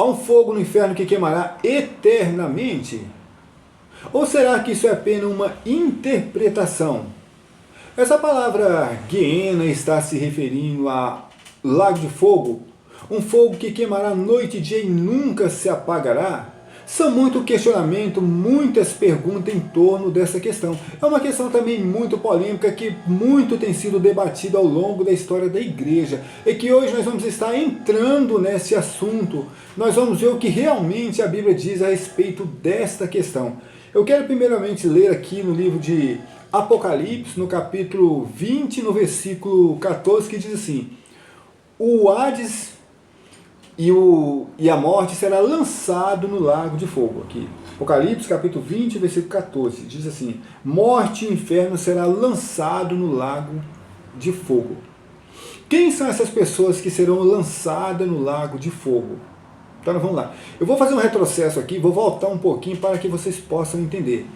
Há um fogo no inferno que queimará eternamente? Ou será que isso é apenas uma interpretação? Essa palavra Guiena está se referindo a lago de fogo, um fogo que queimará noite e dia e nunca se apagará? São muito questionamento, muitas perguntas em torno dessa questão. É uma questão também muito polêmica que muito tem sido debatida ao longo da história da igreja. E que hoje nós vamos estar entrando nesse assunto. Nós vamos ver o que realmente a Bíblia diz a respeito desta questão. Eu quero primeiramente ler aqui no livro de Apocalipse, no capítulo 20, no versículo 14, que diz assim: o Hades e a morte será lançado no lago de fogo. Aqui, Apocalipse capítulo 20, versículo 14, diz assim: morte e inferno será lançado no lago de fogo. Quem são essas pessoas que serão lançadas no lago de fogo? Então vamos lá. Eu vou fazer um retrocesso aqui, vou voltar um pouquinho para que vocês possam entender.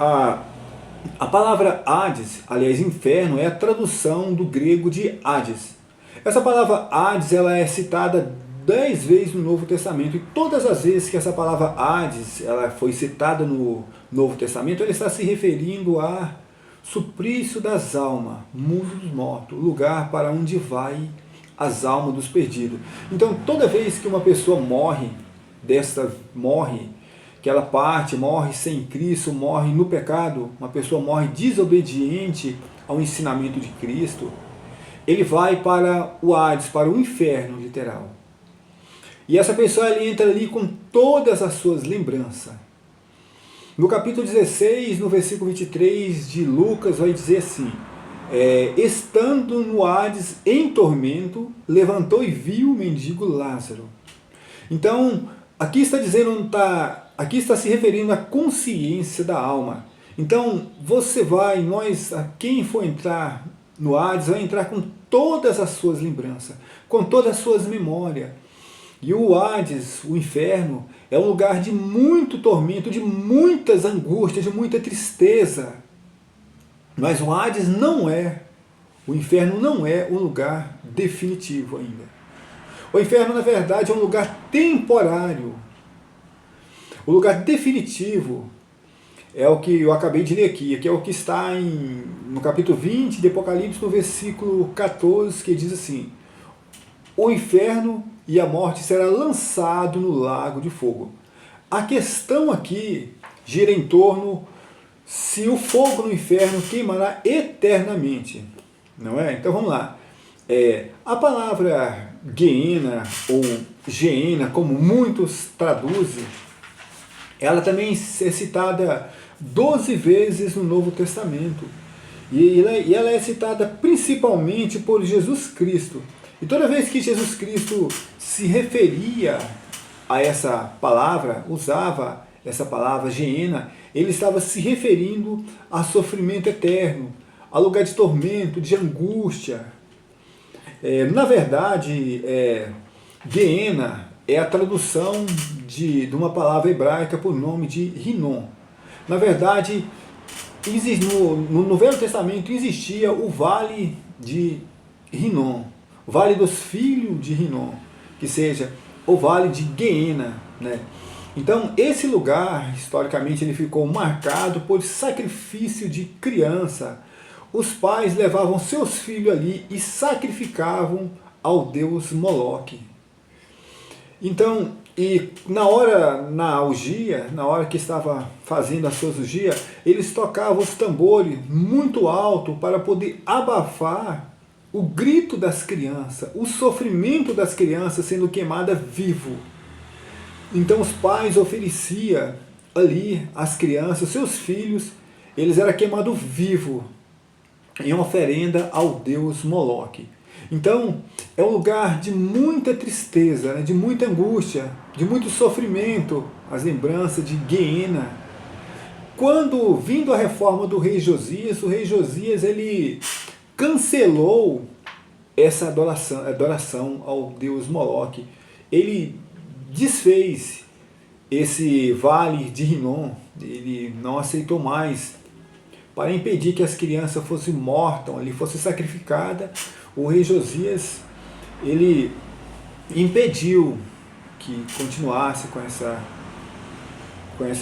A palavra Hades, aliás, inferno, é a tradução do grego de Hades. Essa palavra Hades, ela é citada 10 vezes no Novo Testamento, e todas as vezes que essa palavra Hades ela foi citada no Novo Testamento, ela está se referindo a suplício das almas, mundo dos mortos, lugar para onde vai as almas dos perdidos. Então, toda vez que uma pessoa morre, que ela parte, morre sem Cristo, morre no pecado, uma pessoa morre desobediente ao ensinamento de Cristo, ele vai para o Hades, para o inferno literal. E essa pessoa ela entra ali com todas as suas lembranças. No capítulo 16, no versículo 23 de Lucas, vai dizer assim: estando no Hades em tormento, levantou e viu o mendigo Lázaro. Então, aqui está dizendo, aqui está se referindo à consciência da alma. Então, quem for entrar no Hades, vai entrar com todas as suas lembranças, com todas as suas memórias. E o Hades, o inferno, é um lugar de muito tormento, de muitas angústias, de muita tristeza. Mas o Hades o inferno não é um lugar definitivo ainda. O inferno, na verdade, é um lugar temporário. O lugar definitivo é o que eu acabei de ler aqui, que é o que está no capítulo 20 de Apocalipse, no versículo 14, que diz assim: o inferno e a morte será lançado no lago de fogo. A questão aqui gira em torno se o fogo no inferno queimará eternamente, não é? Então vamos lá. A palavra Geena ou Geena, como muitos traduzem, ela também é citada 12 vezes no Novo Testamento. E ela é citada principalmente por Jesus Cristo. E toda vez que Jesus Cristo se referia a essa palavra, usava essa palavra Geena, ele estava se referindo a sofrimento eterno, a lugar de tormento, de angústia. Na verdade, Geena é a tradução de uma palavra hebraica por nome de Rinom. Na verdade, no Velho Testamento existia o Vale de Rinom, o Vale dos Filhos de Rinom, que seja o Vale de Geena, né? Então, esse lugar, historicamente, ele ficou marcado por sacrifício de criança. Os pais levavam seus filhos ali e sacrificavam ao deus Moloque. Então, e na orgia, na hora que estava fazendo as suas orgias, eles tocavam os tambores muito alto para poder abafar o grito das crianças, o sofrimento das crianças sendo queimada vivo. Então os pais ofereciam ali as crianças, seus filhos, eles eram queimados vivos em oferenda ao deus Moloque. Então é um lugar de muita tristeza, né, de muita angústia, de muito sofrimento, as lembranças de Geena. Quando, vindo a reforma do rei Josias, o rei Josias ele cancelou essa adoração ao deus Moloque. Ele desfez esse vale de Rinom, ele não aceitou mais, para impedir que as crianças fossem mortas ali, fossem sacrificadas. O rei Josias ele impediu que continuasse com essa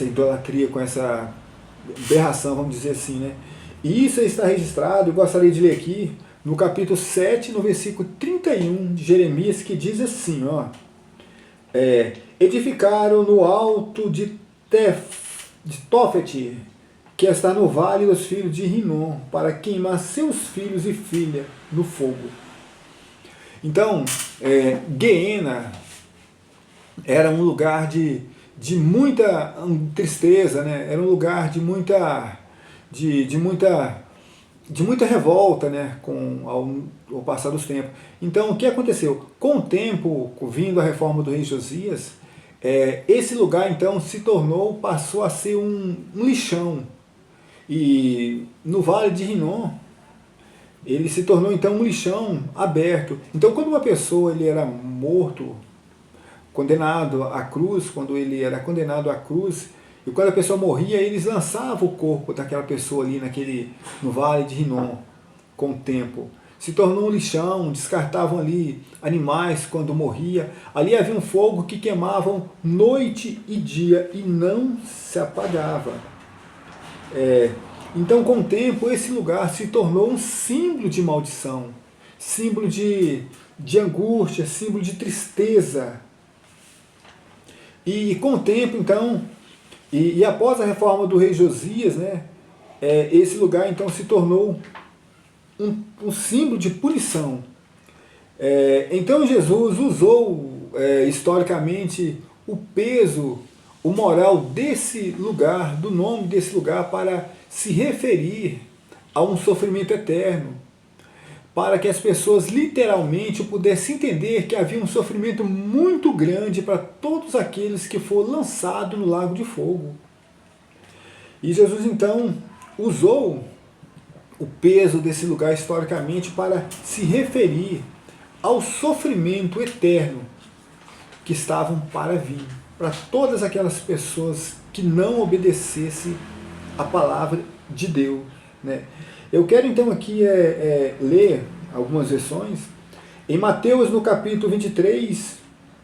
idolatria, com essa aberração, vamos dizer assim, né? E isso está registrado, eu gostaria de ler aqui, no capítulo 7, no versículo 31 de Jeremias, que diz assim, ó, edificaram no alto de Tofete, que está no vale dos filhos de Rinom, para queimar seus filhos e filhas no fogo. Então, Guiena era um lugar de muita tristeza, né? Era um lugar de muita revolta, né? Ao passar dos tempos. Então, o que aconteceu? Com o tempo, vindo a reforma do rei Josias, esse lugar então passou a ser um lixão. E no Vale de Rinom, ele se tornou então um lixão aberto. Então, quando uma pessoa ele era morto, condenado à cruz, quando ele era condenado à cruz, e quando a pessoa morria, eles lançavam o corpo daquela pessoa ali no Vale de Rinom, com o tempo. Se tornou um lixão, descartavam ali animais quando morria. Ali havia um fogo que queimavam noite e dia e não se apagava. Então, com o tempo, esse lugar se tornou um símbolo de maldição, símbolo de angústia, símbolo de tristeza. E com o tempo, então, e após a reforma do rei Josias, né, esse lugar então se tornou um símbolo de punição. Então Jesus usou historicamente o peso, o moral desse lugar, do nome desse lugar, para se referir a um sofrimento eterno, para que as pessoas literalmente pudessem entender que havia um sofrimento muito grande para todos aqueles que foram lançados no lago de fogo. E Jesus então usou o peso desse lugar historicamente para se referir ao sofrimento eterno que estavam para vir, para todas aquelas pessoas que não obedecessem a palavra de Deus, né? Eu quero então aqui ler algumas versões. Em Mateus, no capítulo 23,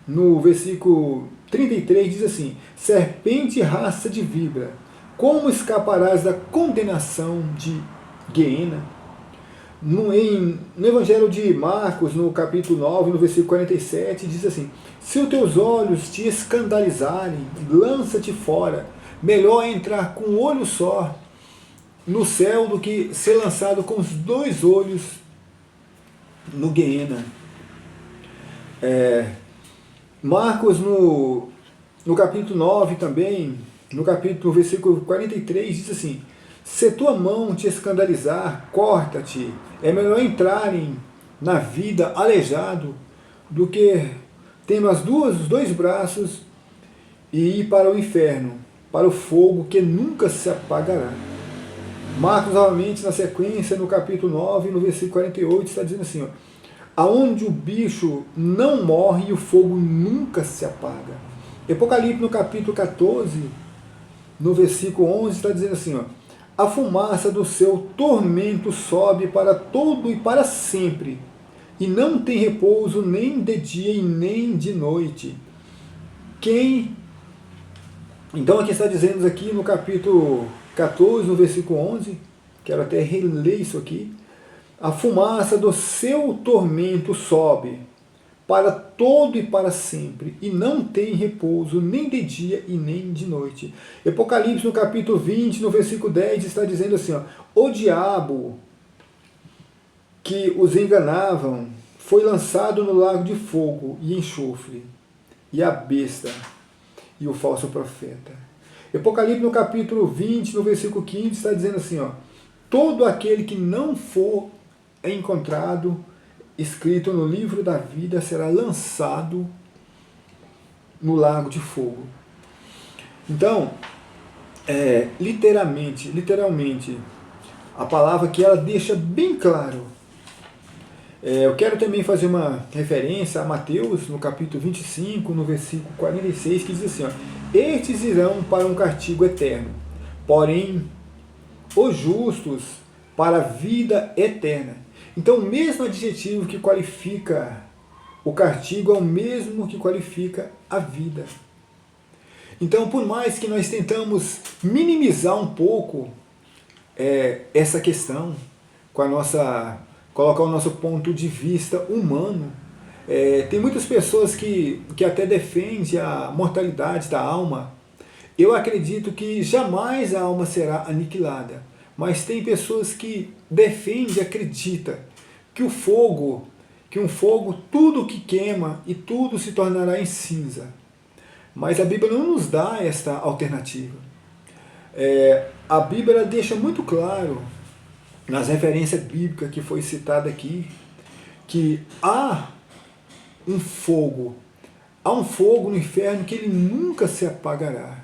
no versículo 33, diz assim: serpente e raça de víbora, como escaparás da condenação de Guiena? No Evangelho de Marcos, no capítulo 9, no versículo 47, diz assim: se os teus olhos te escandalizarem, lança-te fora. Melhor entrar com um olho só no céu do que ser lançado com os dois olhos no Guiena. Marcos, no capítulo 9 também, no versículo 43, diz assim: se tua mão te escandalizar, corta-te. É melhor entrarem na vida aleijado do que tendo os dois braços e ir para o inferno, para o fogo que nunca se apagará. Marcos, novamente, na sequência, no capítulo 9, no versículo 48, está dizendo assim: ó, aonde o bicho não morre e o fogo nunca se apaga. Apocalipse, no capítulo 14, no versículo 11, está dizendo assim: ó, a fumaça do seu tormento sobe para todo e para sempre, e não tem repouso nem de dia e nem de noite. Então aqui está dizendo aqui no capítulo 14, no versículo 11, quero até reler isso aqui: a fumaça do seu tormento sobe para todo e para sempre, e não tem repouso nem de dia e nem de noite. Apocalipse, no capítulo 20, no versículo 10, está dizendo assim: ó, o diabo que os enganavam foi lançado no lago de fogo e enxofre, e a besta e o falso profeta. Apocalipse, no capítulo 20, no versículo 15, está dizendo assim: ó, todo aquele que não for encontrado escrito no livro da vida será lançado no lago de fogo. Então, literalmente, a palavra que ela deixa bem claro. Eu quero também fazer uma referência a Mateus, no capítulo 25, no versículo 46, que diz assim: ó, estes irão para um castigo eterno, porém os justos para a vida eterna. Então, o mesmo adjetivo que qualifica o castigo é o mesmo que qualifica a vida. Então, por mais que nós tentamos minimizar um pouco essa questão, colocar o nosso ponto de vista humano, tem muitas pessoas que até defendem a mortalidade da alma. Eu acredito que jamais a alma será aniquilada, mas tem pessoas que defendem e acreditam que um fogo, tudo que queima e tudo se tornará em cinza. Mas a Bíblia não nos dá esta alternativa. A Bíblia deixa muito claro, nas referências bíblicas que foi citada aqui, que há um fogo no inferno que ele nunca se apagará.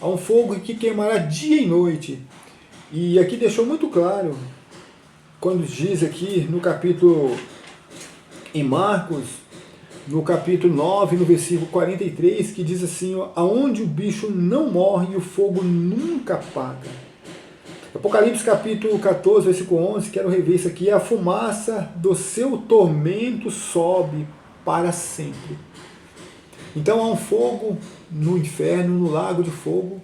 Há um fogo que queimará dia e noite. E aqui deixou muito claro, quando diz aqui no capítulo, em Marcos, no capítulo 9, no versículo 43, que diz assim, aonde o bicho não morre e o fogo nunca apaga. Apocalipse capítulo 14, versículo 11, quero rever isso aqui, a fumaça do seu tormento sobe para sempre. Então há um fogo no inferno, no lago de fogo,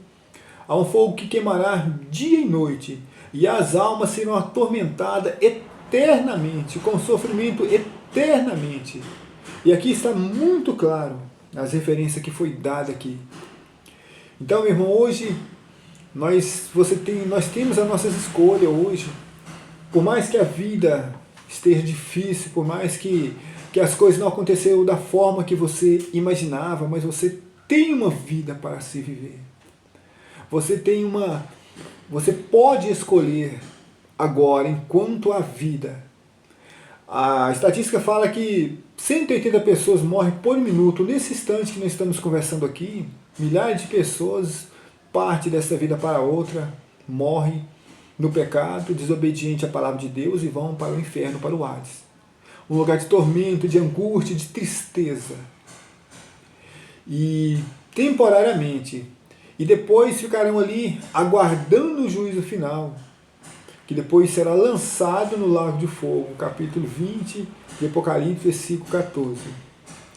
há um fogo que queimará dia e noite, e as almas serão atormentadas eternamente, com sofrimento eternamente. E aqui está muito claro as referências que foi dada aqui. Então, meu irmão, hoje nós temos as nossas escolhas hoje. Por mais que a vida esteja difícil, por mais que as coisas não aconteceram da forma que você imaginava, mas você tem uma vida para se viver. Você pode escolher agora, enquanto há vida. A estatística fala que 180 pessoas morrem por minuto. Nesse instante que nós estamos conversando aqui, milhares de pessoas partem dessa vida para outra, morrem no pecado, desobediente à palavra de Deus e vão para o inferno, para o Hades. Um lugar de tormento, de angústia, de tristeza. E temporariamente. E depois ficarão ali aguardando o juízo final, que depois será lançado no lago de fogo, capítulo 20 de Apocalipse, versículo 14.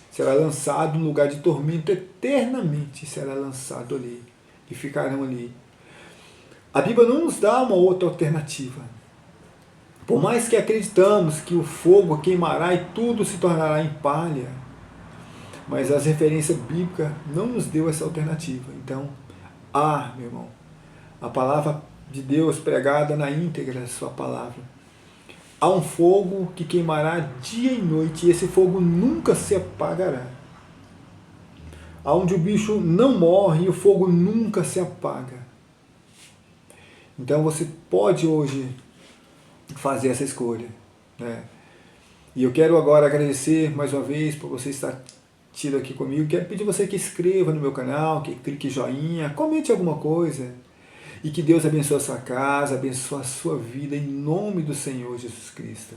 Será lançado no lugar de tormento eternamente, será lançado ali, e ficarão ali. A Bíblia não nos dá uma outra alternativa. Por mais que acreditamos que o fogo queimará e tudo se tornará em palha, mas as referências bíblicas não nos deu essa alternativa. Então, meu irmão, a palavra de Deus pregada na íntegra, sua palavra. Há um fogo que queimará dia e noite, e esse fogo nunca se apagará. Onde o bicho não morre e o fogo nunca se apaga. Então você pode hoje fazer essa escolha, né? E eu quero agora agradecer mais uma vez por você estar tido aqui comigo. Quero pedir você que inscreva no meu canal, que clique em joinha, comente alguma coisa. E que Deus abençoe a sua casa, abençoe a sua vida, em nome do Senhor Jesus Cristo.